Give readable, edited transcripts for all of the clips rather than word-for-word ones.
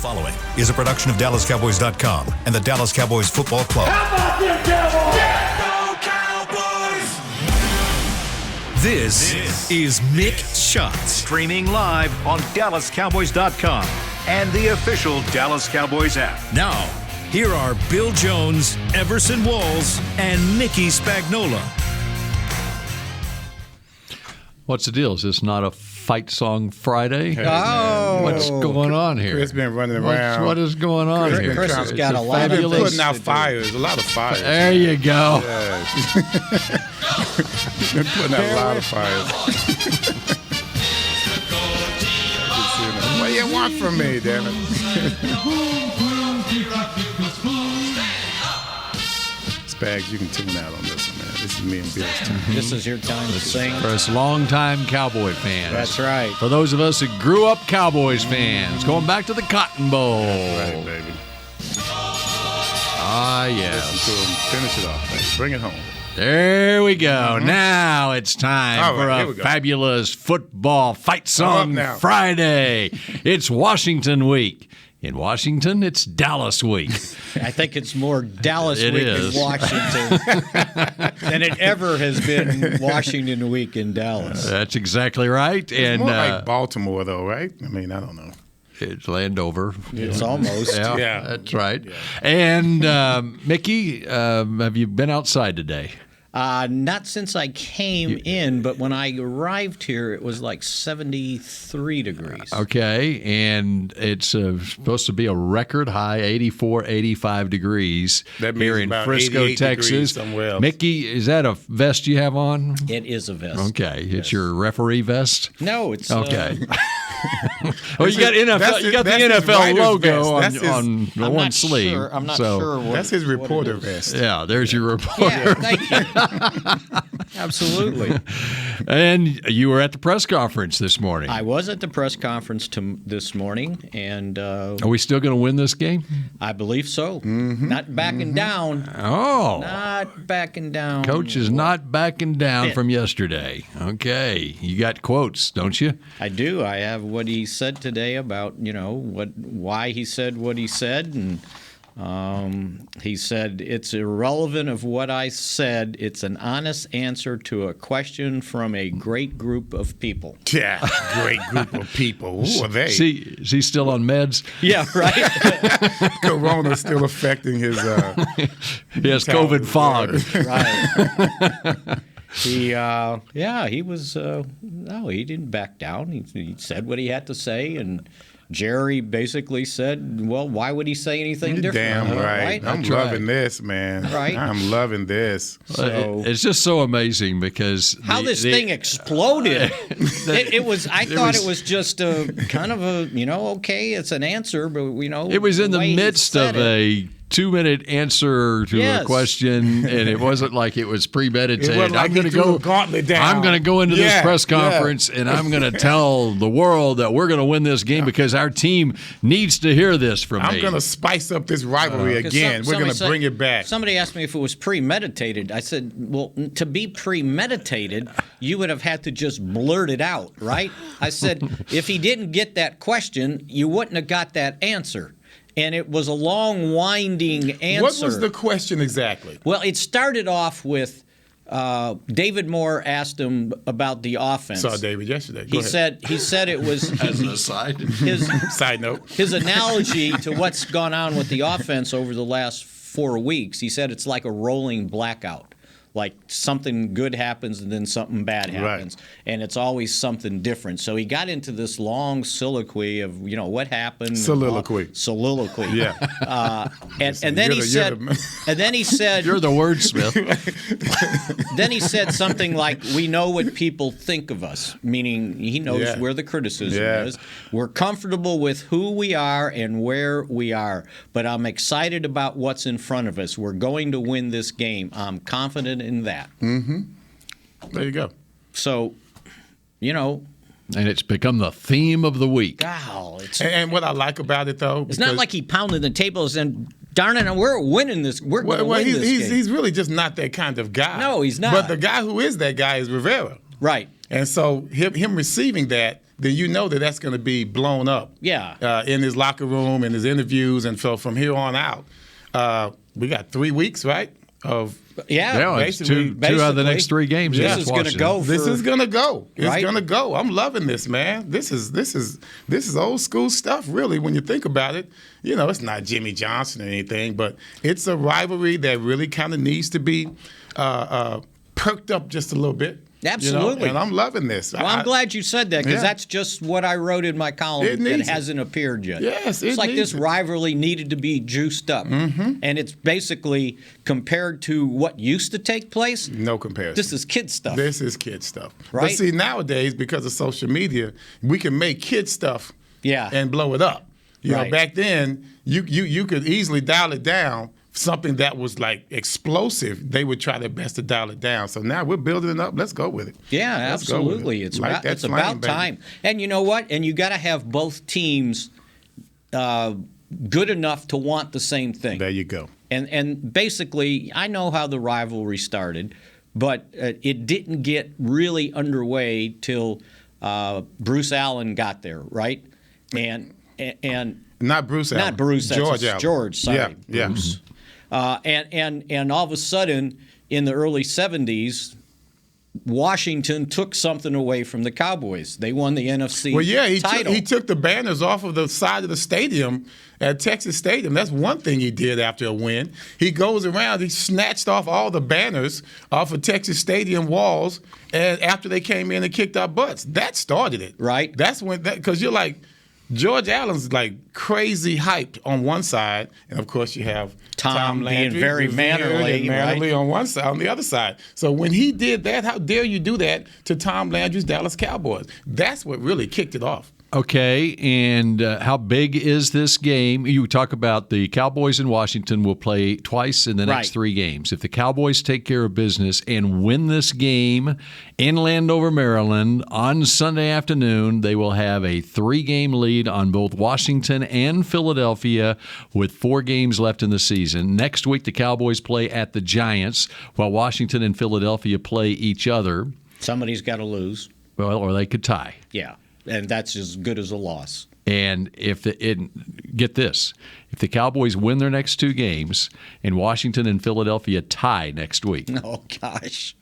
following is a production of DallasCowboys.com and the Dallas Cowboys Football Club. How about them Cowboys? Yeah, go Cowboys! This is Mick Shots. Streaming live on DallasCowboys.com and the official Dallas Cowboys app. Now, here are Bill Jones, Everson Walls, and Mickey Spagnola. What's the deal? Is this not a Fight Song Friday? Oh, what's going on here? Chris been running around. What is going on here? Chris has got a lot of He's been things putting out to do. fires, a lot of fires. There you go. Yes. He's been putting out a lot of fires. What do you want from me, damn it? Spags, you can tune out on this one, man. This is me and Bill's time. This is your time to sing. For us longtime Cowboy fans. That's right. For those of us who grew up Cowboys fans, going back to the Cotton Bowl. That's right, baby. Ah, Listen yes. to him. Finish it off, man. Bring it home. There we go. Now it's time All right, for here a we go. fabulous football Fight Song now. Friday. It's Washington week. In Washington, it's Dallas week. I think it's more Dallas It week is. in Washington than it ever has been Washington week in Dallas. That's exactly right. It's And more like Baltimore, though, right? I mean, I don't know. it's Landover. It's almost. Yeah. That's right. And Mickey, have you been outside today? Not since I came in, but when I arrived here, it was like 73 degrees. Okay, and it's supposed to be a record high, 84, 85 degrees That means here in about Frisco, 88 degrees Texas. somewhere else. Mickey, is that a vest you have on? It is a vest. Okay, it's your referee vest? No, it's Okay. Well, you got That's NFL. You got the his NFL writer's logo vest. That's on the I'm one not sleeve. Sure, I'm not so, sure. That's his what it reporter is. vest. Yeah, there's your report. Yeah, thank you. Absolutely. And you were at the press conference this morning. I was at the press conference this morning, and Are we still going to win this game? I believe so. Mm-hmm. Not backing down. Oh. Not backing down. Coach is not backing down from yesterday. Okay. You got quotes, don't you? I do. I have what he said today about, why he said what he said. And he said, it's irrelevant of what I said. It's an honest answer to a question from a great group of people. Yeah, great group of people. Who are they? Is he still on meds? Yeah, right. Corona's still affecting his. He has COVID fog. Right. He was. No, he didn't back down. He said what he had to say, and Jerry basically said, "Well, why would he say anything You're different?" damn right. I'm That's loving right. this, man. Right. I'm loving this. So It's just so amazing because how this thing exploded. It was. I thought it was just a kind of a. Okay, it's an answer, but it was in the way he midst said of it. a 2-minute answer to Yes. a question, and it wasn't like it was premeditated. It wasn't like I'm going he to threw go. a gauntlet down. I'm going to go into this Yeah, press yeah. conference, and I'm going to tell the world that we're going to win this game because our team needs to hear this from me. I'm going to spice up this rivalry 'Cause again. We're going to somebody bring said- it back. Somebody asked me if it was premeditated. I said, well, to be premeditated, you would have had to just blurt it out, right? I said, if he didn't get that question, you wouldn't have got that answer. And it was a long, winding answer. What was the question exactly? Well, it started off with David Moore asked him about the offense. Saw David yesterday. Go He ahead. said it was As an aside. his Side note. his analogy to what's gone on with the offense over the last 4 weeks. He said it's like a rolling blackout. Like something good happens and then something bad happens, and it's always something different. So he got into this long soliloquy of what happened. Soliloquy. Soliloquy. Yeah. And then he said, You're the wordsmith. then he said something like, "We know what people think of us," meaning he knows Yeah. where the criticism Yeah. is. We're comfortable with who we are and where we are, but I'm excited about what's in front of us. We're going to win this game. I'm confident in that. There you go. So, And it's become the theme of the week. wow, it's And what I like about it, though, it's not like he pounded the tables and darn it, we're winning this. We're going to win this game. he's really just not that kind of guy. No, he's not. But the guy who is that guy is Rivera. Right. And so him receiving that then you know that that's going to be blown up. Yeah. In his locker room, in his interviews, and so from here on out, we got 3 weeks, right? Yeah, it's two out of the next 3 games. This is going to go. This is going to go. It's right? going to go. I'm loving this, man. This is old school stuff, really. When you think about it, it's not Jimmy Johnson or anything, but it's a rivalry that really kind of needs to be perked up just a little bit. Absolutely. And I'm loving this. Well, I'm glad you said that because that's just what I wrote in my column that hasn't appeared yet. Yes, it's like this rivalry needed to be juiced up. Mm-hmm. And it's basically compared to what used to take place. No comparison. This is kid stuff. This is kid stuff. Right? But see, nowadays, because of social media, we can make kid stuff and blow it up. You know, back then, you could easily dial it down. Something that was like explosive, they would try their best to dial it down. So now we're building it up. Let's go with it. Yeah, absolutely. It's about time. And you know what? And you got to have both teams good enough to want the same thing. There you go. And basically, I know how the rivalry started, but it didn't get really underway till Bruce Allen got there, right? And not Bruce Allen. Not Bruce. George Allen. George. Sorry, yeah. Bruce. And all of a sudden, in the early 70s, Washington took something away from the Cowboys. They won the NFC title. He took the banners off of the side of the stadium at Texas Stadium. That's one thing he did after a win. He goes around, he snatched off all the banners off of Texas Stadium walls, and after they came in and kicked our butts. That started it. Right. That's when, because you're like, George Allen's like crazy hyped on one side, and of course you have Tom Landry being very mannerly, on one side, on the other side. So when he did that, how dare you do that to Tom Landry's Dallas Cowboys? That's what really kicked it off. Okay, and how big is this game? You talk about the Cowboys in Washington will play twice in the next 3 games. If the Cowboys take care of business and win this game in Landover, Maryland, on Sunday afternoon, they will have a 3-game lead on both Washington and Philadelphia with 4 games left in the season. Next week, the Cowboys play at the Giants while Washington and Philadelphia play each other. Somebody's got to lose. Well, or they could tie. Yeah. And that's as good as a loss. And get this, if the Cowboys win their next 2 games and Washington and Philadelphia tie next week. Oh, gosh.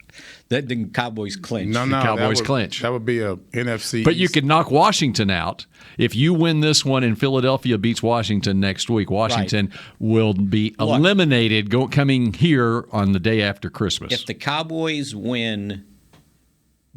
That the Cowboys clinch. No, the Cowboys clinch. That would be a NFC But East. you could knock Washington out. If you win this one and Philadelphia beats Washington next week, Washington will be eliminated coming here on the day after Christmas. If the Cowboys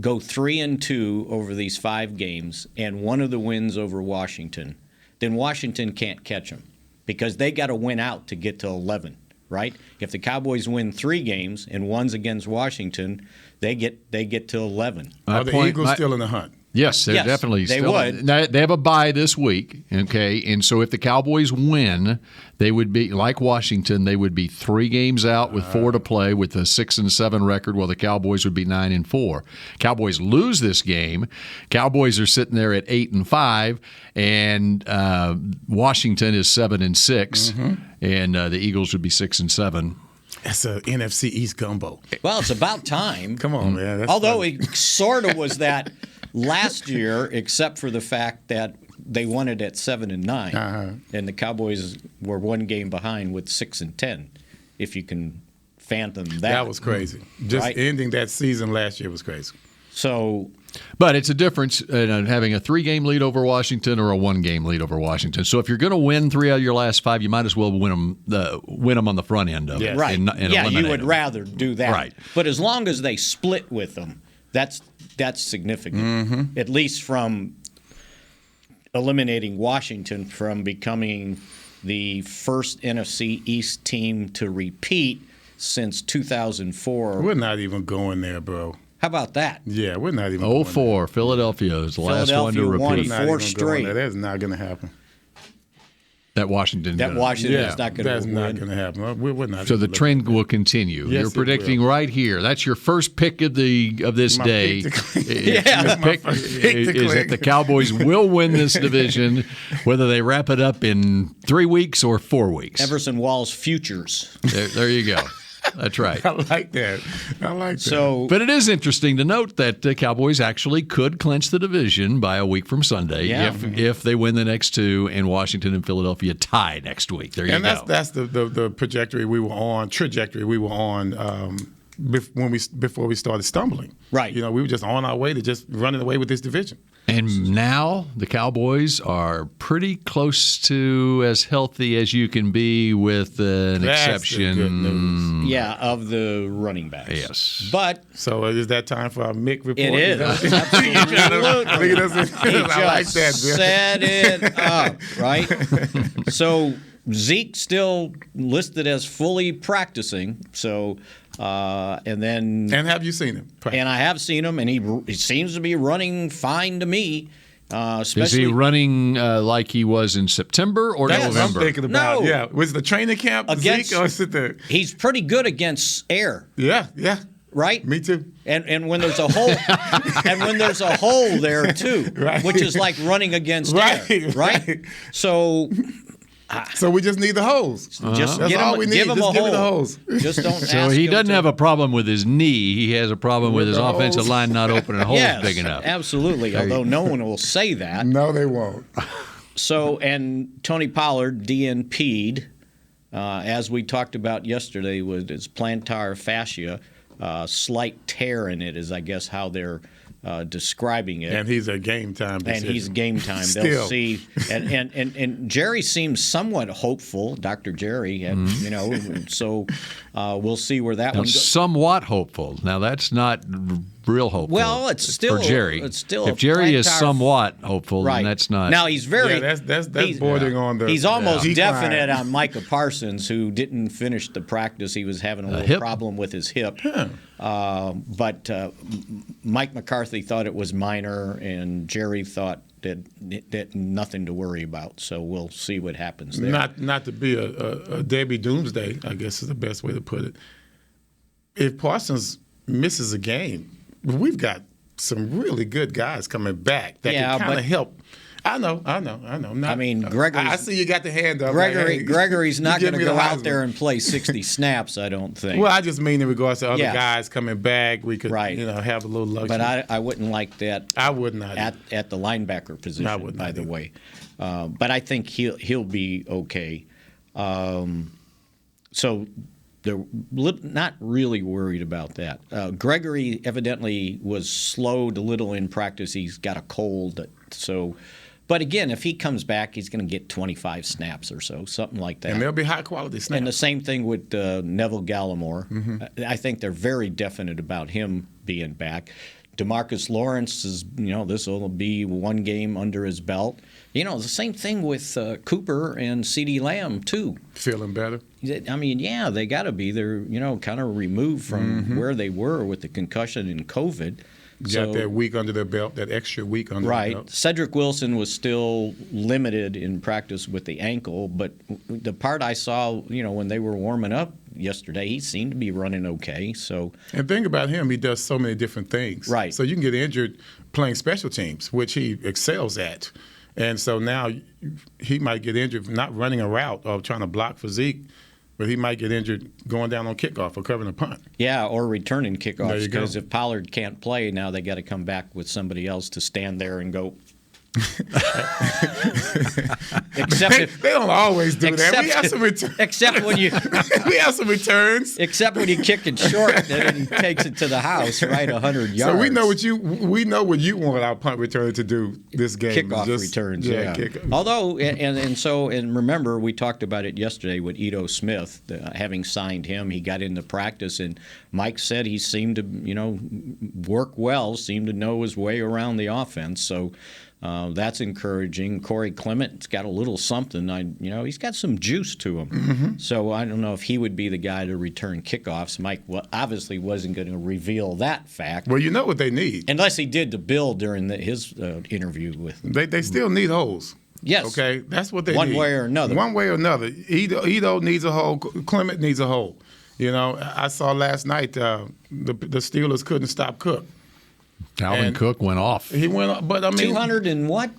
go 3-2 over these 5 games, and one of the wins over Washington, then Washington can't catch them because they got to win out to get to 11, right? If the Cowboys win 3 games and one's against Washington, they get to 11. Are the Eagles still in the hunt? Yes, they're definitely they still. Would. They have a bye this week, okay? And so if the Cowboys win, they would be, like Washington, they would be 3 games out with 4 to play with a 6-7 record, while the Cowboys would be 9-4. Cowboys lose this game. Cowboys are sitting there at 8-5, and Washington is 7-6, and the Eagles would be 6-7. That's a NFC East gumbo. Well, it's about time. Come on, man. Although it sort of was that last year, except for the fact that they won it at 7-9, and the Cowboys were 1 game behind with 6-10. If you can fathom that. That was crazy. Just ending that season last year was crazy. So, but it's a difference in having a 3-game lead over Washington or a 1-game lead over Washington. So if you're going to win 3 out of your last 5, you might as well win them on the front end of it. Right. And you would rather do that. Right. But as long as they split with them, that's significant. At least from eliminating Washington from becoming the first NFC East team to repeat since 2004. We're not even going there, bro. How about that? Yeah, we're not even going 0-4. Philadelphia is the last one to repeat. there. 4 straight. That's not going to happen. That Washington is not going to win. That's not going to happen. We're not. So the trend will continue. Yes, you're predicting right here. That's your first pick of this day. Pick Is that the Cowboys will win this division, whether they wrap it up in 3 weeks or 4 weeks. Everson Wall's futures. There you go. That's right. I like that. So, but it is interesting to note that the Cowboys actually could clinch the division by a week from Sunday if they win the next two and Washington and Philadelphia tie next week. There you go. And that's the trajectory we were on before we started stumbling. Right. We were just on our way to just running away with this division. And now the Cowboys are pretty close to as healthy as you can be with an exception. The good news. Yeah, of the running backs. Yes. But so is that time for our Mick report? it is. Absolutely. I like that. Set it up, right? So Zeke still listed as fully practicing. So, and have you seen him? And I have seen him, and he seems to be running fine to me. Is he running like he was in September or That's November? what I'm thinking about. No. Yeah, was the training camp against Zeke or is it the? He's pretty good against air. Yeah. Right? Me too. And when there's a hole, there too, right. which is like running against air, right? So we just need the holes. Just That's all we need. Give him just a give hole. me the holes. Just don't. So ask he him doesn't to. have a problem with his knee. He has a problem with his the offensive holes. line not opening holes Yes, big enough. absolutely. Although no one will say that. No, they won't. So, and Tony Pollard DNP'd, as we talked about yesterday, with his plantar fascia, slight tear in it is, I guess, how they're describing it. And he's a game time decision. And he's game time. They'll see. And Jerry seems somewhat hopeful, Dr. Jerry, so we'll see where that one goes. Somewhat hopeful. Now, that's not real hopeful. Well, it's still for Jerry. It's still if Jerry is plantar- somewhat hopeful, right. then that's not. Now he's very. Yeah, that's bordering on the. He's almost decline. definite on Micah Parsons, who didn't finish the practice. He was having a little hip problem with his hip. But Mike McCarthy thought it was minor, and Jerry thought that nothing to worry about. So we'll see what happens there. Not to be a Debbie Doomsday, I guess is the best way to put it. If Parsons misses a game, we've got some really good guys coming back that can kind of help. I know. Gregory's, I see you got the hand up. Gregory's not going to go out Heisman. there and play 60 snaps, I don't think. Well, I just mean in regards to other guys coming back, we could have a little luxury. But I wouldn't like that. I would not at the linebacker position. I would not by the way. But I think he'll be okay. So they're not really worried about that. Gregory evidently was slowed a little in practice. He's got a cold, so. But again, if he comes back, he's going to get 25 snaps or so, something like that. And they'll be high-quality snaps. And the same thing with Neville Gallimore. Mm-hmm. I think they're very definite about him being back. DeMarcus Lawrence is, this will be one game under his belt. The same thing with Cooper and CeeDee Lamb, too. Feeling better? I mean, yeah, they got to be. They're, kind of removed from where they were with the concussion and COVID. Got that week under their belt, that extra week under their belt. Right. Cedric Wilson was still limited in practice with the ankle, but the part I saw, when they were warming up yesterday, he seemed to be running okay. So, and think about him, he does so many different things. Right. So you can get injured playing special teams, which he excels at. And so now he might get injured not running a route or trying to block for Zeke, but he might get injured going down on kickoff or covering a punt. Yeah, or returning kickoffs, because go. if Pollard can't play, now they got to come back with somebody else to stand there and go. Except they don't always do that. We have some returns. Except when you we have some returns. Except when you kick it short and he takes it to the house, right, 100 yards. So we know what you want our punt returner to do this game. Kickoff returns, yeah. Although and remember we talked about it yesterday with Ito Smith, having signed him, he got into practice and Mike said he seemed to work well, seemed to know his way around the offense. So. That's encouraging. Corey Clement's got a little something. He's got some juice to him. Mm-hmm. So I don't know if he would be the guy to return kickoffs. Mike obviously wasn't going to reveal that fact. Well, you know what they need. Unless he did to Bill during his interview with them. They still need holes. Yes. Okay, that's what they need. One way or another. One way or another. Ito needs a hole. Clement needs a hole. I saw last night the Steelers couldn't stop Cook. Dalvin Cook went off. He went off, but I mean 200 and what?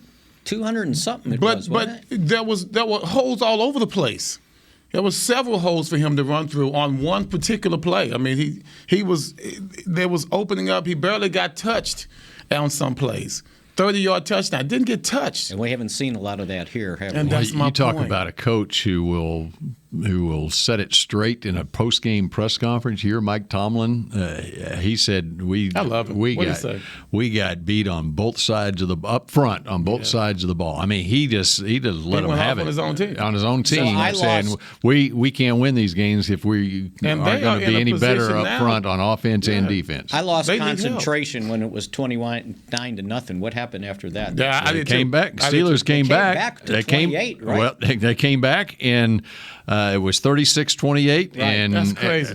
200 and something. But there were holes all over the place. There was several holes for him to run through on one particular play. I mean, there was opening up. He barely got touched on some plays. 30-yard touchdown. Didn't get touched. And we haven't seen a lot of that here, have we? And that's my you talk point. about a coach who will set it straight in a post-game press conference. Here, Mike Tomlin, he said I love it. we got beat on both sides of up front on both sides of the ball. I mean, he just let them have it on his own team. On his own team, So saying we can't win these games if we aren't going to be any better up front on offense and defense. I lost concentration when it was 29-0. What happened after that? Yeah, I did came too. back. Steelers came back. To 28, right? Well, they came back, and it was 36-28. Right. And That's crazy.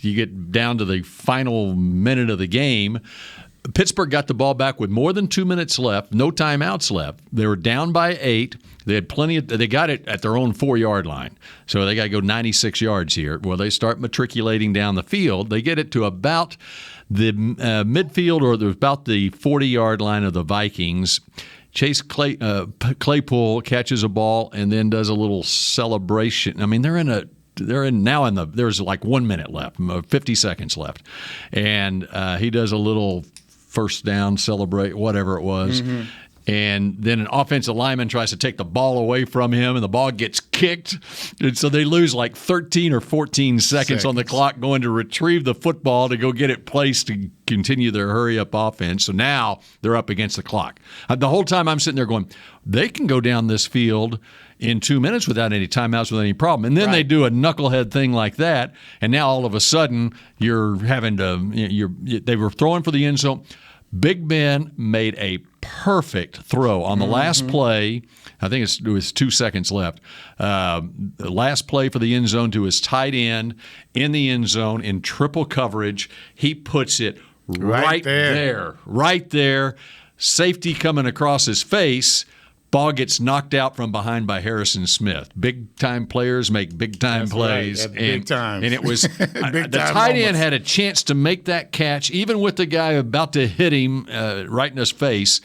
You get down to the final minute of the game. Pittsburgh got the ball back with more than 2 minutes left, no timeouts left. They were down by 8. They had they got it at their own 4-yard line. So they got to go 96 yards here. Well, they start matriculating down the field. They get it to about the midfield or about the 40-yard line of the Vikings. Chase Claypool catches a ball and then does a little celebration. I mean, there's like 1 minute left, 50 seconds left. And he does a little first down celebrate, whatever it was. Mm-hmm. And then an offensive lineman tries to take the ball away from him, and the ball gets kicked. And so they lose like 13 or 14 seconds on the clock going to retrieve the football to go get it placed to continue their hurry-up offense. So now they're up against the clock. The whole time I'm sitting there going, they can go down this field in 2 minutes without any timeouts, with any problem. And then they do a knucklehead thing like that, and now all of a sudden you're having to they were throwing for the end zone. Big Ben made a perfect throw on the last play. I think it was 2 seconds left. The last play for the end zone to his tight end in the end zone in triple coverage. He puts it right there. Safety coming across his face. Ball gets knocked out from behind by Harrison Smith. Big-time players make big-time plays. Right. Big times. And it was the tight end had a chance to make that catch, even with the guy about to hit him right in his face,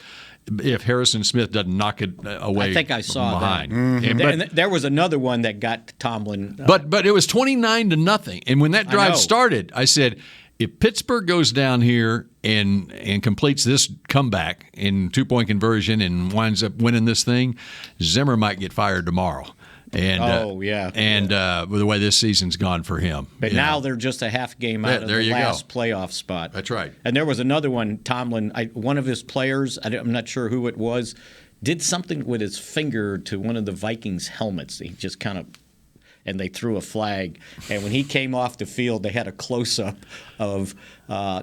if Harrison Smith doesn't knock it away. I think I saw behind. that. Mm-hmm. And there was another one that got Tomlin. But it was 29-0. And when that drive started, I said, if Pittsburgh goes down here and completes this comeback in two-point conversion and winds up winning this thing, Zimmer might get fired tomorrow. And with the way this season's gone for him. But now they're just a half game out of the last playoff spot. That's right. And there was another one, Tomlin, one of his players, I'm not sure who it was, did something with his finger to one of the Vikings' helmets. He just kind of, and they threw a flag. And when he came off the field, they had a close-up of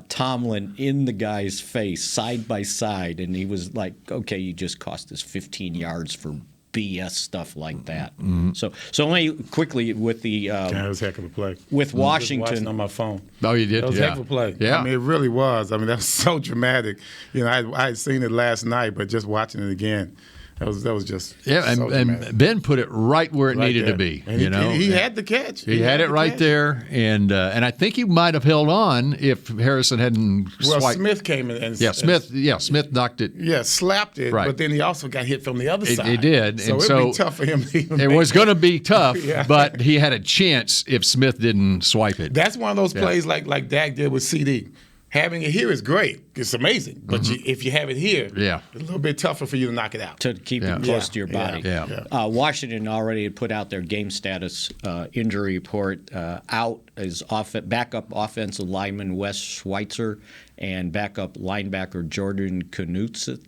Tomlin in the guy's face, side by side. And he was like, okay, you just cost us 15 yards for BS stuff like that. Mm-hmm. So let me quickly with the that was a heck of a play. With Washington. I was watching on my phone. Oh, you did? That was a heck of a play. Yeah. I mean, it really was. I mean, that was so dramatic. You know, I had seen it last night, but just watching it again, that was just and Ben put it right where it needed to be. And he had the catch. He had it right there, and I think he might have held on if Harrison hadn't. Well, Smith came in and Smith knocked it. Yeah, slapped it, but then he also got hit from the other side. He did, so and it would be tough for him to even. It was going to be tough, but he had a chance if Smith didn't swipe it. That's one of those plays like Dak did with CD. Having it here is great. It's amazing. But if you have it here, it's a little bit tougher for you to knock it out. To keep it close to your body. Washington already had put out their game status injury report. Out is backup offensive lineman Wes Schweitzer and backup linebacker Jordan Kunusik.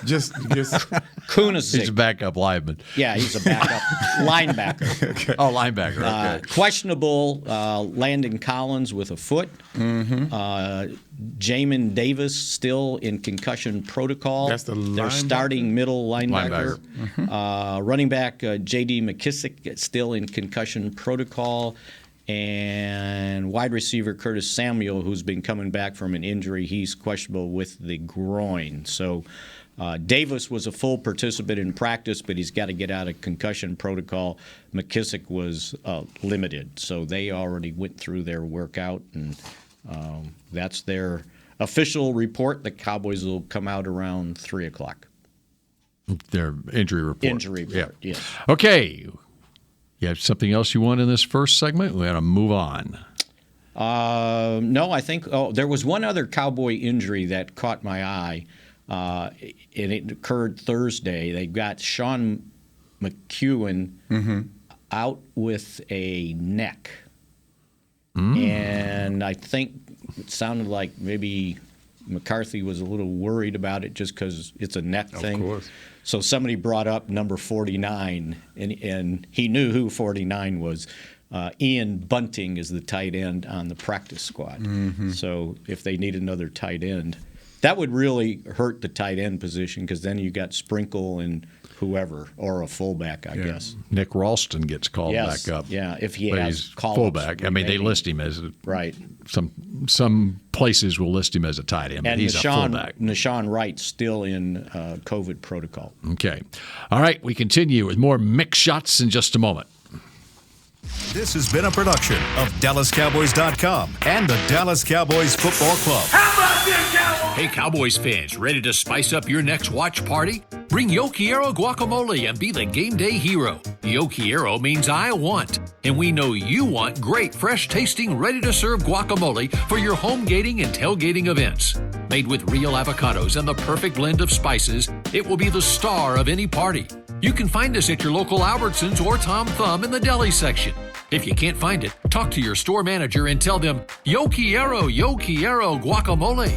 Just Kunusik. He's a backup lineman. Yeah, he's a backup linebacker. Okay. Oh, linebacker. Okay. Questionable Landon Collins with a foot. Mm-hmm. Jamin Davis still in concussion protocol. That's their starting middle linebacker. Mm-hmm. Running back J.D. McKissick still in concussion protocol. And wide receiver Curtis Samuel, who's been coming back from an injury, he's questionable with the groin. So Davis was a full participant in practice, but he's got to get out of concussion protocol. McKissick was limited. So they already went through their workout, and that's their official report. The Cowboys will come out around 3 o'clock. Their injury report. Injury report, yes. Okay. You have something else you want in this first segment? We got to move on. No, I think there was one other Cowboy injury that caught my eye, and it occurred Thursday. They got Sean McEwen out with a neck. And I think it sounded like maybe McCarthy was a little worried about it just because it's a neck thing. Of course. So somebody brought up number 49, and he knew who 49 was. Ian Bunting is the tight end on the practice squad. So if they need another tight end, that would really hurt the tight end position because then you got Sprinkle and whoever, or a fullback, I guess. Nick Ralston gets called back up. Yeah, if he has call fullback. I mean, they list him as some places will list him as a tight end, but he's a fullback. Nashawn Wright's still in COVID protocol. Okay. All right, we continue with more Mick shots in just a moment. This has been a production of DallasCowboys.com and the Dallas Cowboys Football Club. How about this, Cowboys? Hey, Cowboys fans, ready to spice up your next watch party? Bring Yo Quiero guacamole and be the game day hero. Yo Quiero means I want, and we know you want great, fresh-tasting, ready-to-serve guacamole for your home gating and tailgating events. Made with real avocados and the perfect blend of spices, it will be the star of any party. You can find us at your local Albertsons or Tom Thumb in the deli section. If you can't find it, talk to your store manager and tell them, Yo Quiero guacamole.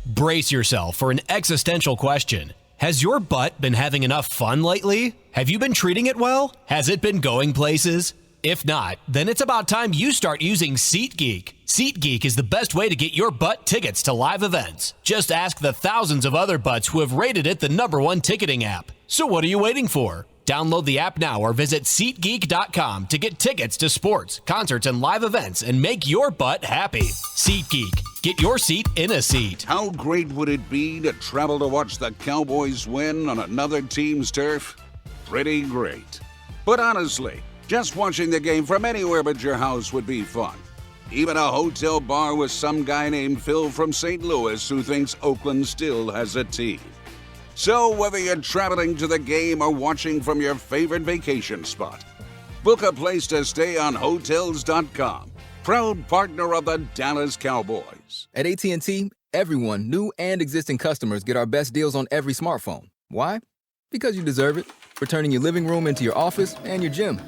Brace yourself for an existential question. Has your butt been having enough fun lately? Have you been treating it well? Has it been going places? If not, then it's about time you start using SeatGeek. SeatGeek is the best way to get your butt tickets to live events. Just ask the thousands of other butts who have rated it the #1 ticketing app. So what are you waiting for? Download the app now or visit SeatGeek.com to get tickets to sports, concerts, and live events and make your butt happy. SeatGeek. Get your seat in a seat. How great would it be to travel to watch the Cowboys win on another team's turf? Pretty great. But honestly, just watching the game from anywhere but your house would be fun. Even a hotel bar with some guy named Phil from St. Louis who thinks Oakland still has a team. So whether you're traveling to the game or watching from your favorite vacation spot, book a place to stay on Hotels.com, proud partner of the Dallas Cowboys. At AT&T, everyone, new and existing customers, get our best deals on every smartphone. Why? Because you deserve it. For turning your living room into your office and your gym.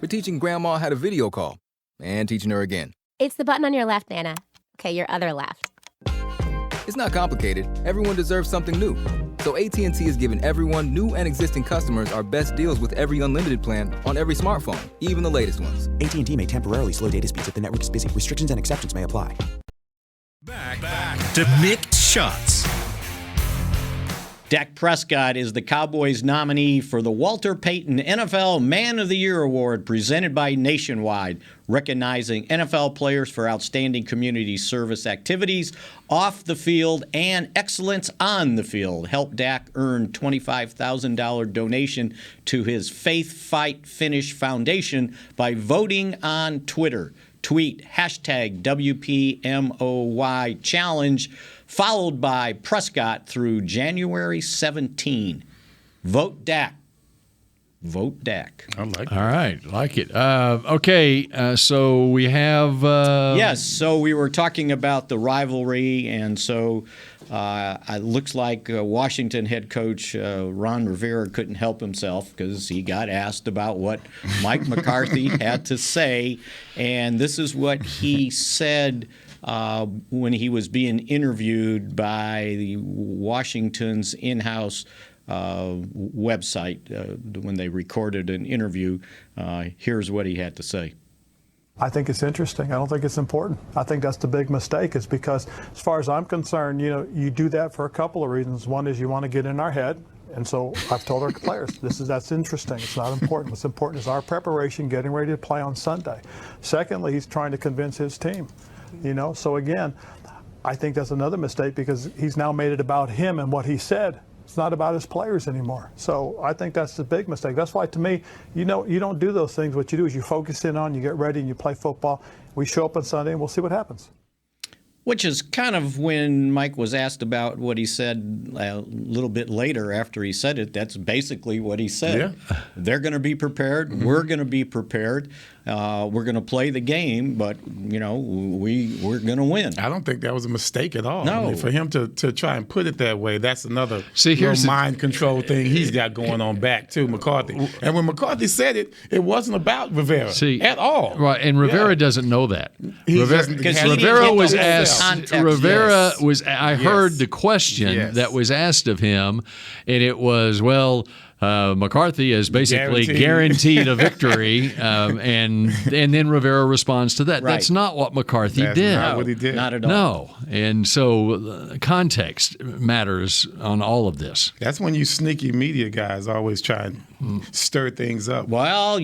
For teaching Grandma how to video call and teaching her again. It's the button on your left, Nana. Okay, your other left. It's not complicated. Everyone deserves something new. So AT&T is giving everyone, new and existing customers, our best deals with every unlimited plan on every smartphone, even the latest ones. AT&T may temporarily slow data speeds if the network is busy. Restrictions and exceptions may apply. Back to Mick Shots. Dak Prescott is the Cowboys nominee for the Walter Payton NFL Man of the Year Award presented by Nationwide, recognizing NFL players for outstanding community service activities off the field and excellence on the field. Help Dak earn $25,000 donation to his Faith Fight Finish Foundation by voting on Twitter. Tweet #WPMOY challenge followed by Prescott through January 17. Vote Dak. Vote Dak. I like it. All right, like it. Okay, so we have... Yes, so we were talking about the rivalry, and so it looks like Washington head coach Ron Rivera couldn't help himself because he got asked about what Mike McCarthy had to say, and this is what he said when he was being interviewed by the Washington's in-house website when they recorded an interview. Here's what he had to say. I think it's interesting. I don't think it's important. I think that's the big mistake, is because as far as I'm concerned, you do that for a couple of reasons. One is you want to get in our head. And so I've told our players, that's interesting. It's not important. What's important is our preparation, getting ready to play on Sunday. Secondly, he's trying to convince his team. So again, I think that's another mistake because he's now made it about him and what he said. It's not about his players anymore. So I think that's the big mistake. That's why, to me, you don't do those things. What you do is you focus in on, you get ready, and you play football. We show up on Sunday, and we'll see what happens. Which is kind of when Mike was asked about what he said a little bit later after he said it. That's basically what he said. Yeah. They're going to be prepared. Mm-hmm. We're going to be prepared. We're going to play the game, but, we're going to win. I don't think that was a mistake at all. No. I mean, for him to try and put it that way, that's another here's mind control thing he's got going on back to McCarthy. And when McCarthy said it, it wasn't about Rivera at all. Right, and Rivera doesn't know that. Rivera was asked. Rivera was. I heard the question Yes. that was asked of him, and it was, McCarthy has basically guaranteed a victory, and then Rivera responds to that. Right. That's not what McCarthy did. Not what he did. Not at all. No, and so context matters on all of this. That's when you sneaky media guys always try and stir things up. Well,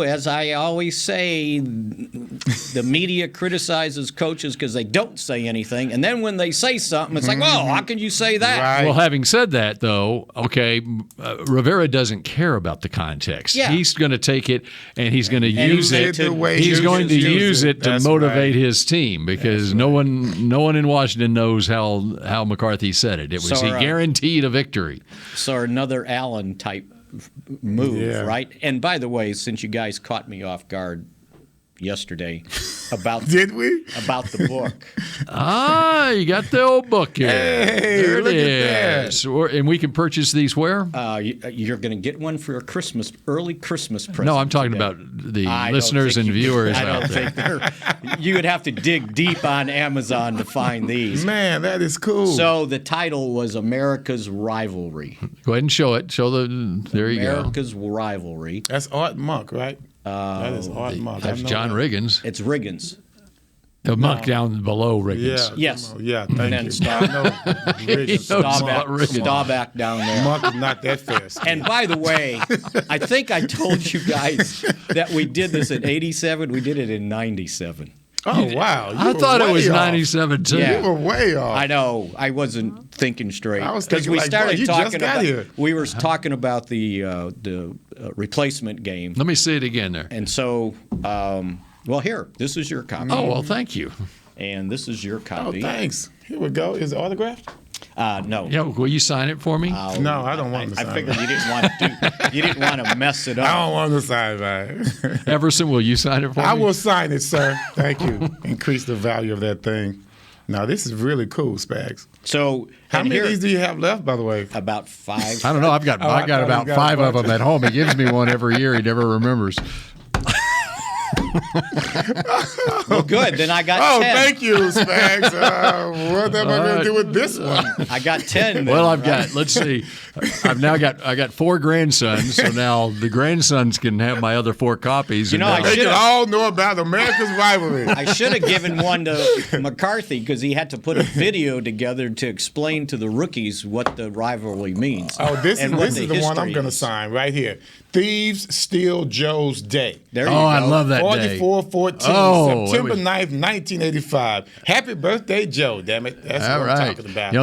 as I always say, the media criticizes coaches because they don't say anything, and then when they say something, it's like, well, how can you say that? Right. Well, having said that, though, Rivera doesn't care about the context. Yeah. He's going to take it and he's going to use it. He's going to use it to motivate his team because no one in Washington knows how McCarthy said it. It was he guaranteed a victory. So another Allen type move, right? And by the way, since you guys caught me off guard yesterday about Did we? About the book. You got the old book here. Hey, there look it at is. And we can purchase these where? You're going to get one for a early Christmas present. No, I'm talking today. about the listeners and viewers out there. You would have to dig deep on Amazon to find these. Man, that is cool. So the title was America's Rivalry. Go ahead and show it. There you go. America's Rivalry. That's Art Monk, right? That is Art Monk. That's John Riggins. It's Riggins. The monk down below Riggins. Yes. Yeah, thank And then you. Staubach down there. Monk is not that fast. And by the way, I think I told you guys that we did this in 87. We did it in 97. Oh, wow. I thought it was 97, too. Yeah. You were way off. I know. I wasn't thinking straight. I was thinking, you just got here. We were talking about the replacement game. Let me see it again there. And so, here, this is your copy. Oh, well, thank you. And this is your copy. Oh, thanks. Here we go. Is it autographed? No. Yeah, will you sign it for me? No, I don't want to sign it. I figured you didn't want to mess it up. I don't want to sign it. Everson, will you sign it for me? I will sign it, sir. Thank you. Increase the value of that thing. Now, this is really cool, Spags. So, how many of these do you have left, by the way? About 5. I don't know. I got about 5 of them at home. He gives me one every year. He never remembers. Well, good. Then I got 10. Thank you, Spags. What am I going to do with this one? I got 10. Then, well, let's see. I got 4 grandsons, so now the grandsons can have my other 4 copies. They can all know about America's Rivalry. I should have given one to McCarthy because he had to put a video together to explain to the rookies what the rivalry means. Oh, this is the one I'm going to sign right here. Thieves Steal Joe's Day. There you go. I love that day. 44-14, September 9th, 1985. Happy birthday, Joe, damn it. That's what I'm talking about.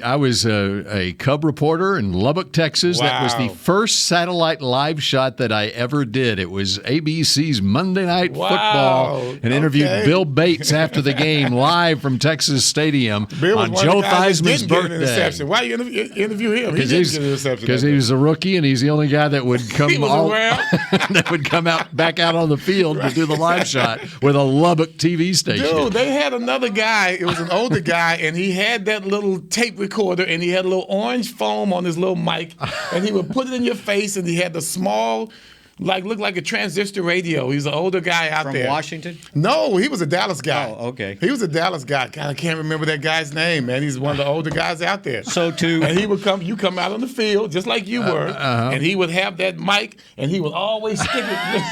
I was a Cub reporter in Lubbock, Texas. Wow. That was the first satellite live shot that I ever did. It was ABC's Monday Night Football and interviewed Bill Bates after the game live from Texas Stadium on Joe Theismann's birthday. Why you interview him? Because he was a rookie and he's the only guy that would come that would come back out on the field to do the live shot with a Lubbock TV station. Dude, they had another guy. It was an older guy, and he had that little tape recorder, and he had a little orange foam on his little mic, and he would put it in your face, and he had the small, looked like a transistor radio. He's an older guy out there. From Washington? No, he was a Dallas guy. Oh, okay. He was a Dallas guy. Kind of can't remember that guy's name, man. He's one of the older guys out there. And he would come out on the field just like you were, and he would have that mic, and he would always stick it.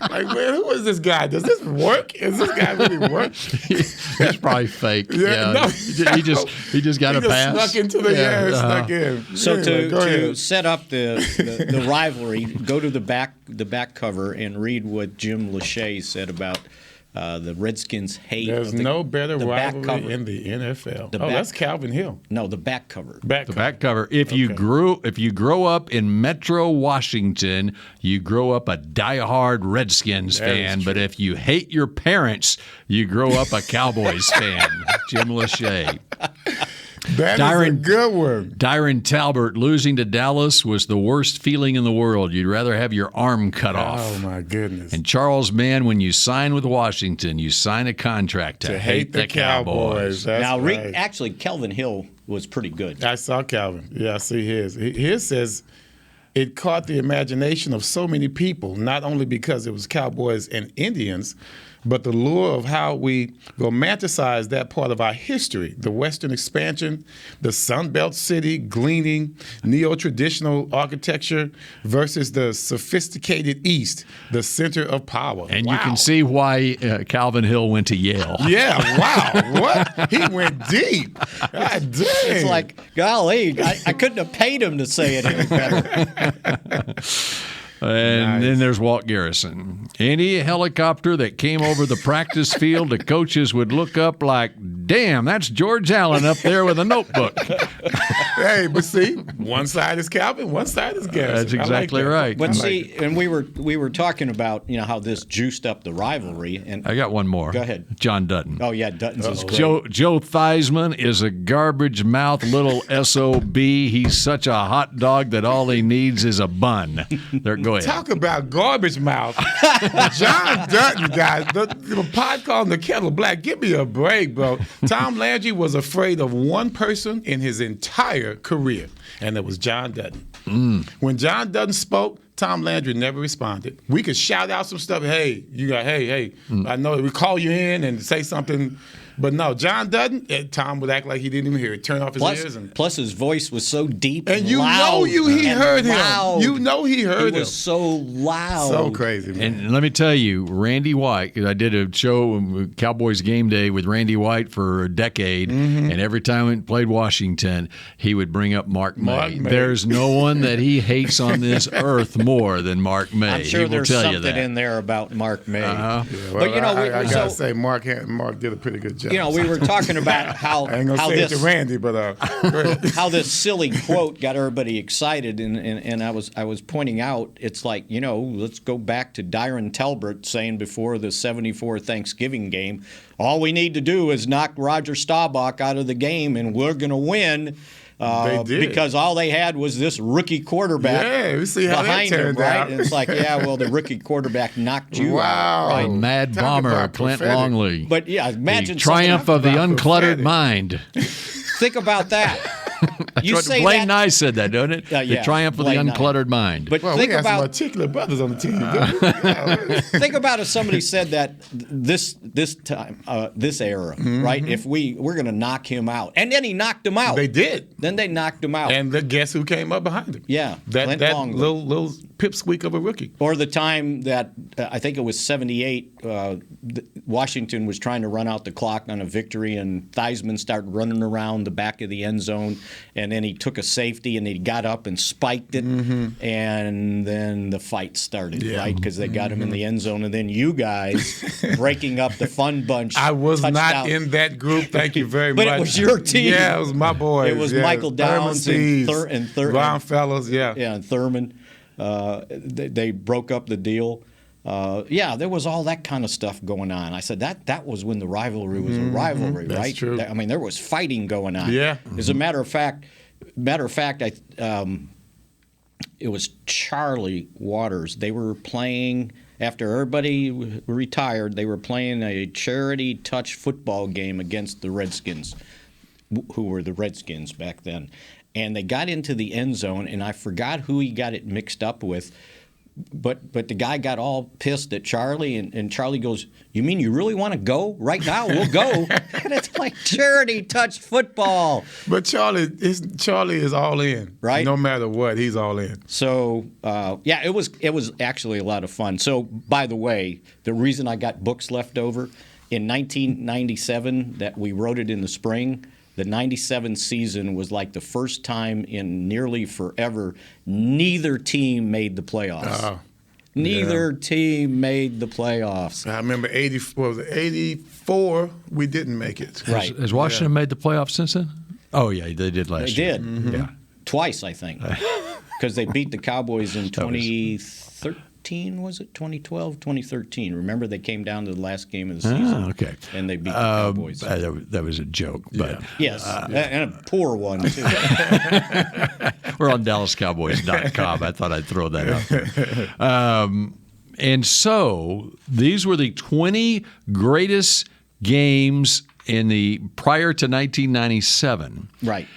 Like, man, who is this guy? Does this work? Is this guy really work? He's probably fake. Yeah. No. He just got a pass. Snuck into the snuck in. So anyway, to set up the rivalry, go to the back cover and read what Jim Lachey said about The Redskins hate. There's no better rivalry in the NFL. That's Calvin Hill. No, the back cover. The back cover. If you grow up in Metro Washington, you grow up a diehard Redskins fan. But if you hate your parents, you grow up a Cowboys fan. Jim Lachey. That is a good one. Dyron Talbert losing to Dallas was the worst feeling in the world. You'd rather have your arm cut off. Oh, my goodness. And Charles Mann, when you sign with Washington, you sign a contract to hate the Cowboys. That's right. Actually, Calvin Hill was pretty good. I saw Calvin. Yeah, I see his. His says it caught the imagination of so many people, not only because it was Cowboys and Indians, but the lure of how we romanticize that part of our history, the Western expansion, the Sun Belt city, gleaning, neo-traditional architecture versus the sophisticated East, the center of power. And you can see why Calvin Hill went to Yale. Yeah, wow. What? He went deep. God dang. It's like, golly, I couldn't have paid him to say it any better. And then there's Walt Garrison. Any helicopter that came over the practice field, the coaches would look up like, damn, that's George Allen up there with a notebook. Hey, but see, one side is Calvin, one side is Garrison. That's exactly right. But and we were talking about how this juiced up the rivalry. And I got one more. Go ahead. John Dutton. Oh yeah, Dutton's is great. Joe Theismann is a garbage mouth little SOB. He's such a hot dog that all he needs is a bun. Go ahead. Talk about garbage mouth. John Dutton, guys. The pod called him the kettle black. Give me a break, bro. Tom Landry was afraid of one person in his entire career, and it was John Dutton. When John Dutton spoke, Tom Landry never responded. We could shout out some stuff. Hey, I know we call you in and say something. But no, John Dutton, Tom would act like he didn't even hear it. Turn off his ears. Plus his voice was so deep and you loud. He heard loud. him. You know he heard him. It was so loud. So crazy, man. And let me tell you, Randy White, I did a show, Cowboys Game Day, with Randy White for a decade, and every time we played Washington, he would bring up Mark May. There's no one that he hates on this earth more than Mark May. I'm sure there's something in there about Mark May. Yeah, well, but, I got to say, Mark did a pretty good job. We were talking about how I ain't gonna say it to Randy, but how this silly quote got everybody excited, and I was pointing out it's like let's go back to Dyron Talbert saying before the '74 Thanksgiving game, all we need to do is knock Roger Staubach out of the game, and we're gonna win. They did. Because all they had was this rookie quarterback we see how behind that him, turned right? out. And it's like, the rookie quarterback knocked you out. Right? Mad Talk bomber about Clint prophetic. Longley. But imagine the triumph of the uncluttered prophetic. mind. Think about that. You say Blaine that. Nye said that, don't it? The triumph of the uncluttered mind. But Well, think we got some about articulate brothers on the team. think about if somebody said that this time, this era, right? If we're going to knock him out, and then he knocked him out. They did. Then they knocked him out. And guess who came up behind him? Yeah, that Longley. little pipsqueak of a rookie. Or the time that I think it was '78, Washington was trying to run out the clock on a victory, and Theismann started running around the back of the end zone, and then he took a safety and he got up and spiked it, and then the fight started, right? Because they got him in the end zone, and then you guys breaking up the fun bunch. I was not touchdown. in that group. Thank you very much. But it was your team. Yeah, it was my boys. It was Michael Downs and Ron Fellows. Yeah, and Thurman. They broke up the deal. There was all that kind of stuff going on. I said that was when the rivalry was a rivalry, right? That's true. I mean, there was fighting going on. Yeah. As a matter of fact, it was Charlie Waters. They were playing after everybody retired. They were playing a charity touch football game against the Redskins, who were the Redskins back then. And they got into the end zone, and I forgot who he got it mixed up with. But the guy got all pissed at Charlie, and Charlie goes, "You mean you really want to go right now? We'll go." And it's like charity touch football. But Charlie is all in, right? No matter what, he's all in. So it was actually a lot of fun. So by the way, the reason I got books left over in 1997 that we wrote it in the spring. The 97 season was like the first time in nearly forever neither team made the playoffs. Neither team made the playoffs. I remember 84, we didn't make it. Right. Has Washington made the playoffs since then? Oh, yeah, they did last year. They did. Mm-hmm. Yeah. Twice, I think. Because they beat the Cowboys in 2013, was it? 2012, 2013. Remember, they came down to the last game of the season. Okay. And they beat the Cowboys. That was a joke. But yes, and a poor one, too. We're on DallasCowboys.com. I thought I'd throw that out there. And so these were the 20 greatest games prior to 1997. Right.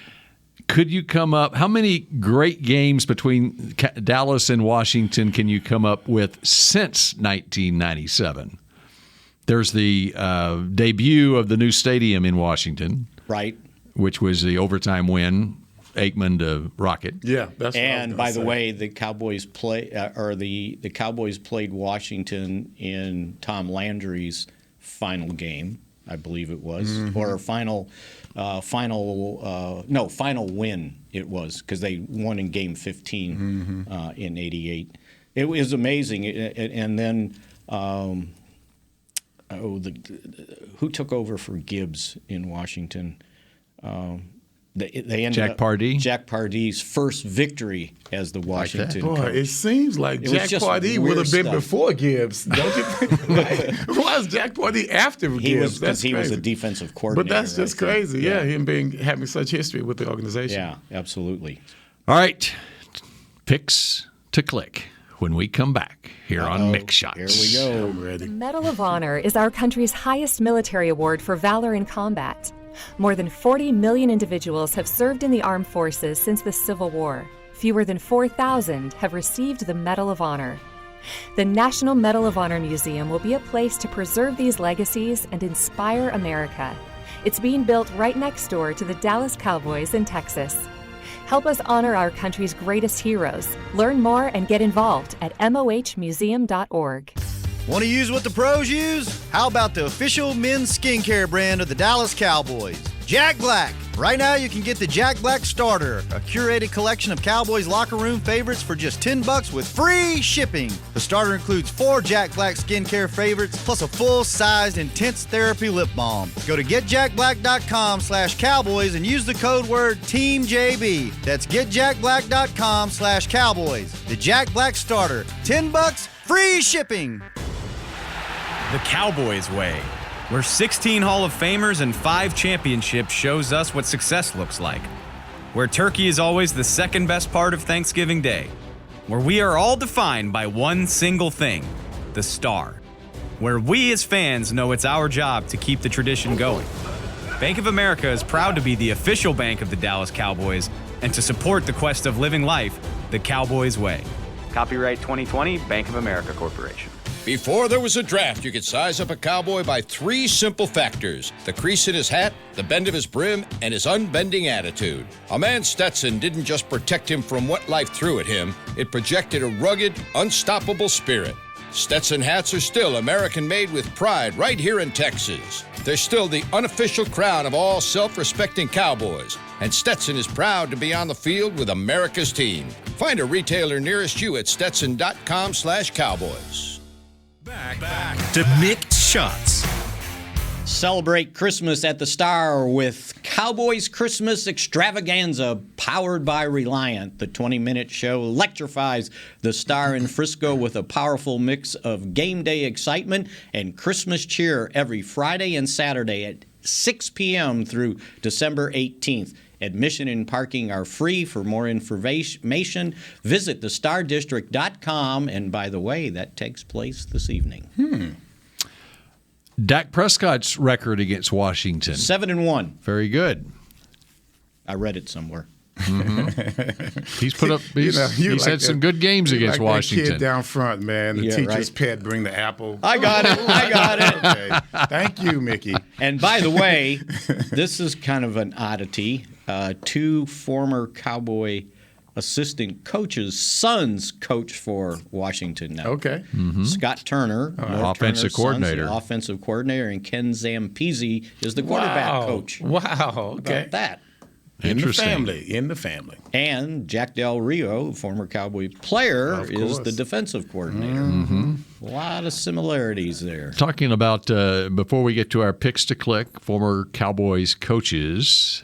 Could you come up? How many great games between Dallas and Washington can you come up with since 1997? There's the debut of the new stadium in Washington, right? Which was the overtime win, Aikman to Rocket. Yeah, that's. And by the way, the Cowboys the Cowboys played Washington in Tom Landry's final game, I believe it was, or final win it was, because they won in Game 15 in '88. It was amazing, and then who took over for Gibbs in Washington? They ended Jack Pardee. Jack Pardee's first victory as the Washington coach. It seems like Jack Pardee would have been before Gibbs, don't you think? Why is Jack Pardee after Gibbs? Because he was a defensive coordinator. But that's just crazy. Yeah, him having such history with the organization. Yeah, absolutely. All right, picks to click when we come back here on Mick Shots. Here we go. I'm ready. The Medal of Honor is our country's highest military award for valor in combat. More than 40 million individuals have served in the armed forces since the Civil War. Fewer than 4,000 have received the Medal of Honor. The National Medal of Honor Museum will be a place to preserve these legacies and inspire America. It's being built right next door to the Dallas Cowboys in Texas. Help us honor our country's greatest heroes. Learn more and get involved at mohmuseum.org. Want to use what the pros use? How about the official men's skincare brand of the Dallas Cowboys, Jack Black? Right now you can get the Jack Black Starter, a curated collection of Cowboys locker room favorites for just $10 with free shipping. The starter includes 4 Jack Black skincare favorites plus a full-sized intense therapy lip balm. Go to getjackblack.com/Cowboys and use the code word TEAMJB. That's getjackblack.com/Cowboys. The Jack Black Starter, $10, free shipping. The Cowboys way, where 16 Hall of Famers and 5 championships shows us what success looks like. Where turkey is always the second best part of Thanksgiving Day. Where we are all defined by one single thing, the star. Where we as fans know it's our job to keep the tradition going. Bank of America is proud to be the official bank of the Dallas Cowboys and to support the quest of living life the Cowboys way. Copyright 2020, Bank of America Corporation. Before there was a draft, you could size up a cowboy by 3 simple factors: the crease in his hat, the bend of his brim, and his unbending attitude. A man's Stetson didn't just protect him from what life threw at him, it projected a rugged, unstoppable spirit. Stetson hats are still American-made with pride right here in Texas. They're still the unofficial crown of all self-respecting cowboys, and Stetson is proud to be on the field with America's team. Find a retailer nearest you at stetson.com/cowboys. Back to Mick Shots. Celebrate Christmas at the Star with Cowboys Christmas Extravaganza, powered by Reliant. The 20-minute show electrifies the Star in Frisco with a powerful mix of game day excitement and Christmas cheer every Friday and Saturday at 6 p.m. through December 18th. Admission and parking are free. For more information, visit thestardistrict.com. And by the way, that takes place this evening. Dak Prescott's record against Washington. 7-1. Very good. I read it somewhere. He's put up. He's had some good games against Washington. That kid down front, man. The teacher's pet, bring the apple. I got it. Okay. Thank you, Mickey. And by the way, this is kind of an oddity. 2 former Cowboy assistant coaches' sons coach for Washington now. Okay. Scott Turner, offensive coordinator. Offensive coordinator, and Ken Zampese is the quarterback coach. Wow. Okay. About that. In the family. And Jack Del Rio, former Cowboy player, is the defensive coordinator. Mm-hmm. A lot of similarities there. Talking about, before we get to our picks to click, former Cowboys coaches,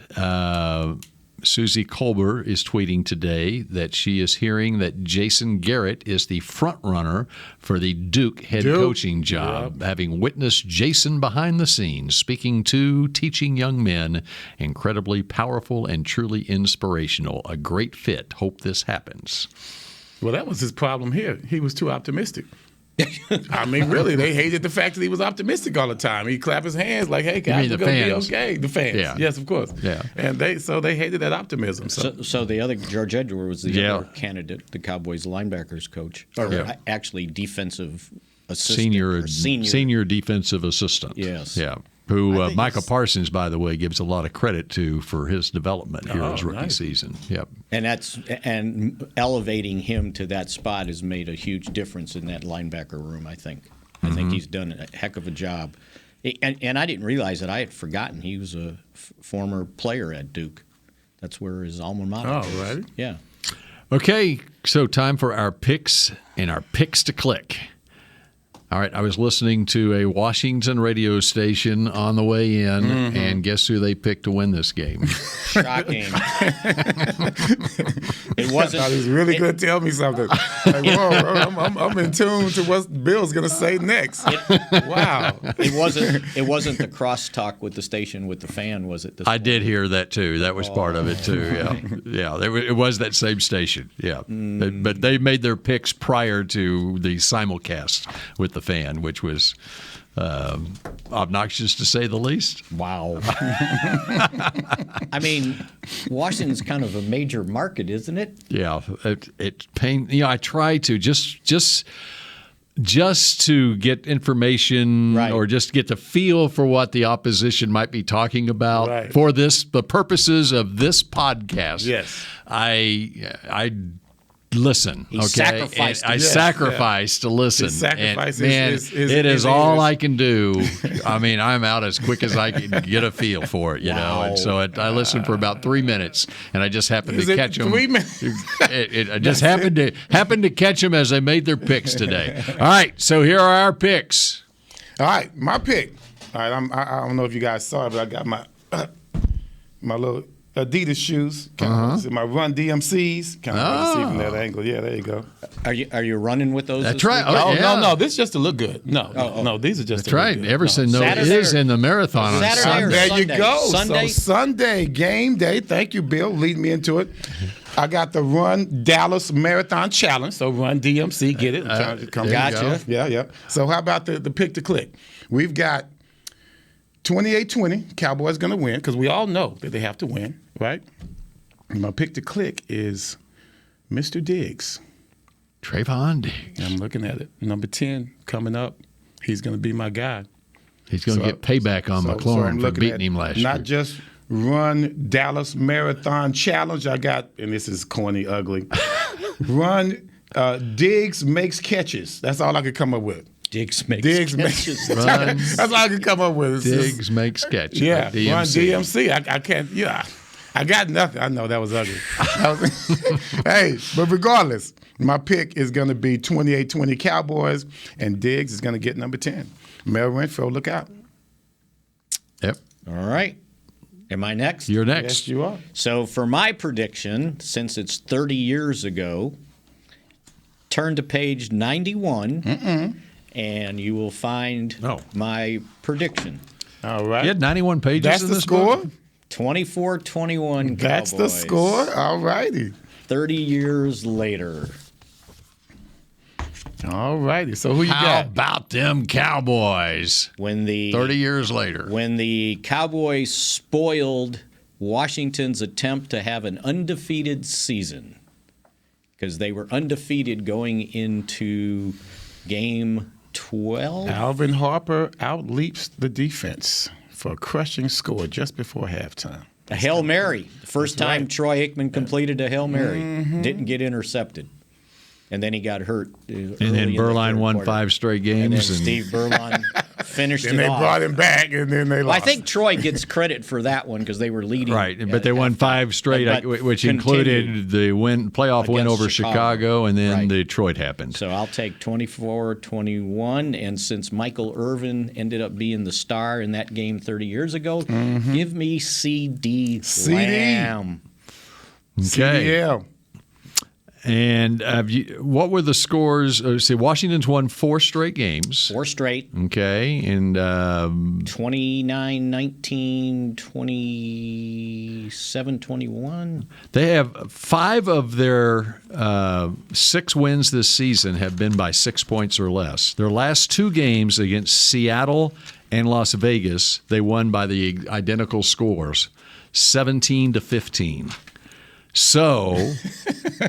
Susie Colbert is tweeting today that she is hearing that Jason Garrett is the front runner for the Duke head coaching job, having witnessed Jason behind the scenes, speaking to, teaching young men, incredibly powerful and truly inspirational. A great fit. Hope this happens. Well, that was his problem here. He was too optimistic. I mean, really, they hated the fact that he was optimistic all the time. He'd clap his hands like, "Hey, guys, we're gonna be okay." The fans, yes, of course, and they hated that optimism. So the other George Edward was the other candidate, the Cowboys linebackers coach, or actually defensive assistant, senior defensive assistant. Yes, Who Micah Parsons, by the way, gives a lot of credit to for his development here his rookie season. Yep. And elevating him to that spot has made a huge difference in that linebacker room, I think. I think he's done a heck of a job. And I didn't realize that. I had forgotten he was a former player at Duke. That's where his alma mater is. Right. Yeah. Okay, so time for our picks and our picks to click. All right, I was listening to a Washington radio station on the way in, and guess who they picked to win this game? Shocking. It wasn't. I was really going to tell me something. Like, whoa, I'm in tune to what Bill's going to say next. Wow. It wasn't the crosstalk with the station with the fan, was it? I did hear that too. That was part of it too. Yeah. It was that same station. Yeah, but they made their picks prior to the simulcast with the fan, which was obnoxious to say the least. Wow. I mean, Washington's kind of a major market, isn't it? Yeah, it's pain. I try to just to get information or just get the feel for what the opposition might be talking about for the purposes of this podcast. Yes, I listen. He sacrificed. I sacrifice to listen. His sacrifice it is all I can do. I mean, I'm out as quick as I can get a feel for it, you know. And so I listened for about 3 minutes, and I just happened to catch them. 3 minutes? I just happened to catch them as they made their picks today. All right, so here are our picks. All right, my pick. All right, I don't know if you guys saw it, but I got my little Adidas shoes, my Run DMCs. Kind of see from that angle. Yeah, there you go. Are you running with those? That's right. No. This is just to look good. No. These are just. That's right. Everson is in the marathon on Saturday. There you go. Sunday? So Sunday game day. Thank you, Bill. Lead me into it. I got the Run Dallas Marathon Challenge. So Run DMC. Get it? Gotcha. Yeah. So how about the pick to click? We've got 28-20, Cowboys going to win because we all know that they have to win, right? And my pick to click is Mr. Diggs. Trayvon Diggs. I'm looking at it. Number 10 coming up. He's going to be my guy. He's going to get payback on McLaurin for beating him last year. Not just Run Dallas Marathon Challenge. I got, and this is corny, ugly, Run Diggs makes catches. That's all I could come up with. Diggs makes catches. That's all I can come up with. Diggs makes catches. Yeah, Run DMC. I can't. Yeah, I got nothing. I know that was ugly. Hey, but regardless, my pick is going to be 28-20 Cowboys, and Diggs is going to get number 10. Mel Renfro, look out. Yep. All right. Am I next? You're next. Yes, you are. So for my prediction, since it's 30 years ago, turn to page 91. And you will find my prediction. All right. You had 91 pages That's in the this score? book? 24-21 Cowboys. That's the score? All righty. 30 years later. All righty. So who you got? How about them Cowboys? 30 years later. When the Cowboys spoiled Washington's attempt to have an undefeated season. Because they were undefeated going into game 12. Alvin Harper outleaps the defense for a crushing score just before halftime. A Hail Mary. The first time Troy Aikman completed a Hail Mary. Didn't get intercepted. And then he got hurt. And then Berline won 5 straight games. And then Steve Berline finished and it they off. brought him back, and then they lost. I think Troy gets credit for that one because they were leading. Right, but they won 5 straight, which included the playoff win over Chicago, and then Detroit happened. So I'll take 24-21, and since Michael Irvin ended up being the star in that game 30 years ago, give me CD Lamb. Okay. CDL. And what were the scores? Washington's won 4 straight games. 4 straight. Okay. And 29-19, 27-21. They have 5 of their 6 wins this season have been by 6 points or less. Their last 2 games against Seattle and Las Vegas, they won by the identical scores, 17-15. So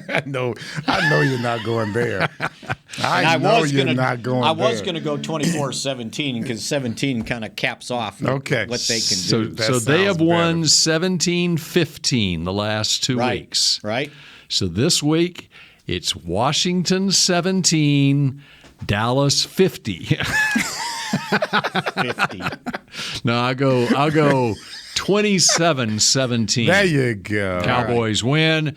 I know you're not going there. I was going to go 24-17 because 17 kind of caps off what they can do. So they have won 17-15 the last 2 weeks. Right. So this week it's Washington 17, Dallas 50. 50. No, I'll go 27-17. There you go. Cowboys win.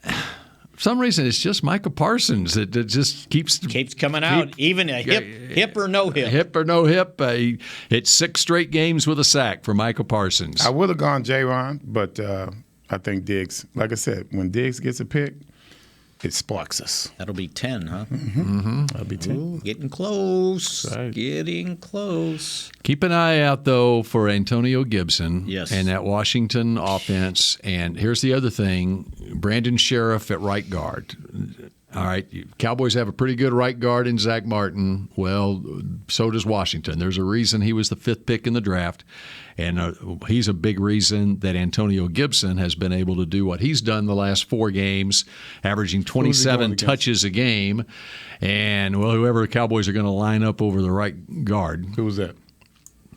For some reason, it's just Micah Parsons that just keeps coming out, even a hip or no hip. Hip or no hip. It's 6 straight games with a sack for Micah Parsons. I would have gone J-Ron, but I think Diggs, like I said, when Diggs gets a pick, it sparks us. That'll be 10, huh? That'll be 10. Ooh, getting close. Right. Getting close. Keep an eye out, though, for Antonio Gibson and that Washington offense. And here's the other thing, Brandon Sheriff at right guard. All right, Cowboys have a pretty good right guard in Zach Martin. Well, so does Washington. There's a reason he was the 5th pick in the draft, and he's a big reason that Antonio Gibson has been able to do what he's done the last 4 games, averaging 27 touches a game. And, well, whoever the Cowboys are going to line up over the right guard. Who's that?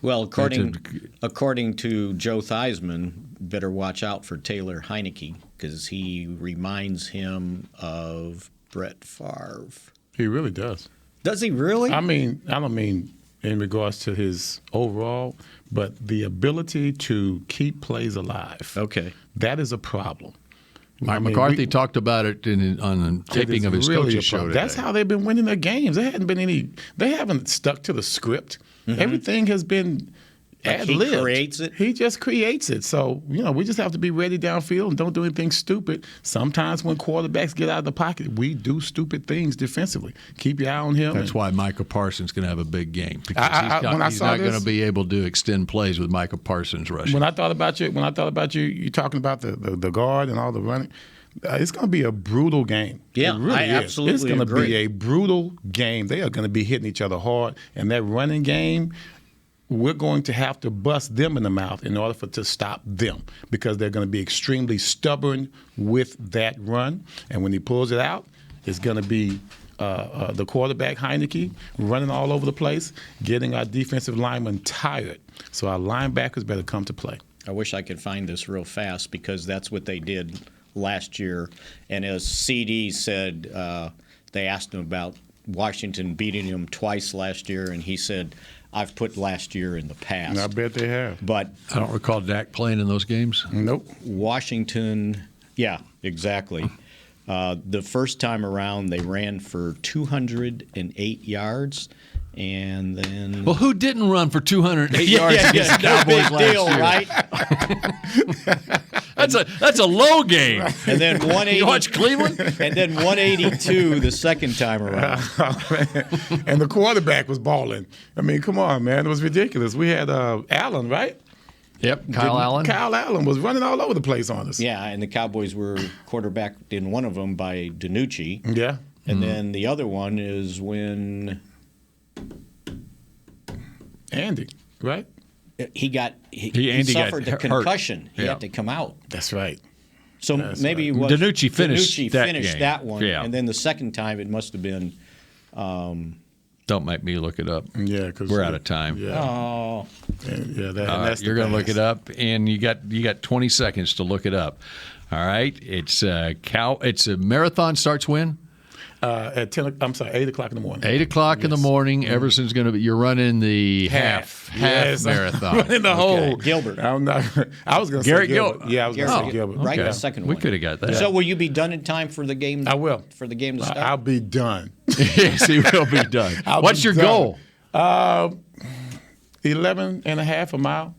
Well, according to Joe Theismann, better watch out for Taylor Heineke because he reminds him of Brett Favre. He really does. Does he really? I mean, I don't mean in regards to his overall, but the ability to keep plays alive. Okay. That is a problem. Mike McCarthy talked about it on the taping of his coaches show today. That's how they've been winning their games. They haven't stuck to the script. Everything has been ad-libbed. He creates it? He just creates it. So, we just have to be ready downfield and don't do anything stupid. Sometimes when quarterbacks get out of the pocket, we do stupid things defensively. Keep your eye on him. That's why Micah Parsons is going to have a big game because he's not going to be able to extend plays with Micah Parsons rushing. When I thought about you, you're talking about the guard and all the running. It's going to be a brutal game. Yeah, it really I absolutely It's going to agree. be a brutal game. They are going to be hitting each other hard, and that running game, we're going to have to bust them in the mouth in order to stop them because they're going to be extremely stubborn with that run. And when he pulls it out, it's going to be the quarterback, Heineke, running all over the place, getting our defensive linemen tired. So our linebackers better come to play. I wish I could find this real fast because that's what they did last year. And as CD said, they asked him about Washington beating him twice last year, and he said, I've put last year in the past. And I bet they have. But I don't recall Dak playing in those games. Nope. Washington, yeah, exactly. The first time around, they ran for 208 yards. And then, well, who didn't run for 208 yards against the Cowboys last deal, year? Right? That's a low game. And then 180. You watch Cleveland? And then 182 the second time around. And the quarterback was balling. I mean, come on, man, it was ridiculous. We had Allen, right? Yep, Kyle Allen. Kyle Allen was running all over the place on us. Yeah, and the Cowboys were quarterbacked in one of them by DiNucci. Yeah. And then the other one is when Andy, right? He Andy suffered the got concussion. hurt. He had to come out. That's right. So maybe it was DiNucci finished that game. that one. Yeah. And then the second time it must have been Don't make me look it up. Yeah, because we're out of time. Yeah. Oh. That's you're going to look it up, and you got 20 seconds to look it up. All right. It's a marathon starts when? At 8 o'clock in the morning. 8 o'clock in the morning. Everson's going to be. You're running the half marathon. Running the whole. Gilbert. I was going to say Gilbert. Yeah, I was going to say Gilbert. Right, the second one. We could have got that. So will you be done in time for the game? I will. For the game to start? I'll be done. Yes, he will be done. What's your goal? 11 and a half a mile.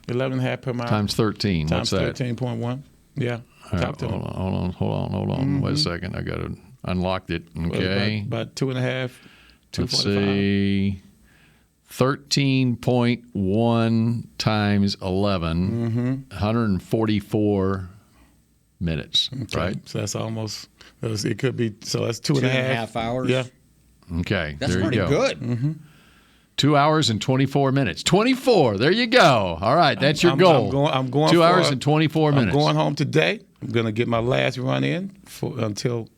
11 and a half per mile. Times 13. What's that? 13.1. Yeah. Right, hold on. Wait a second. I got to unlock it. Okay. About 2.5. Let's see. 13.1 times 11. 144 minutes. Okay. Right. So that's almost. It could be. So that's 2.5 hours. Yeah. Okay. That's there pretty you go. good. Mm-hmm. 2 hours and 24 minutes. 24. There you go. All right. That's your goal. I'm going 2 hours and 24 minutes. I'm going home today. I'm going to get my last run in until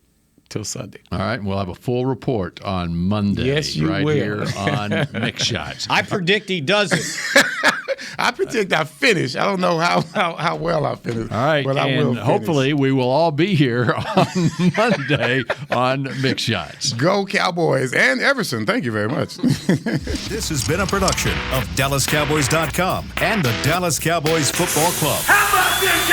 Sunday. All right. We'll have a full report on Monday. Yes, you right will. Here on Mick Shots. I predict he does it. I predict I finish. I don't know how well I finish. All right. But I will finish. Hopefully we will all be here on Monday on Mick Shots. Go Cowboys and Everson. Thank you very much. This has been a production of DallasCowboys.com and the Dallas Cowboys Football Club. How about this?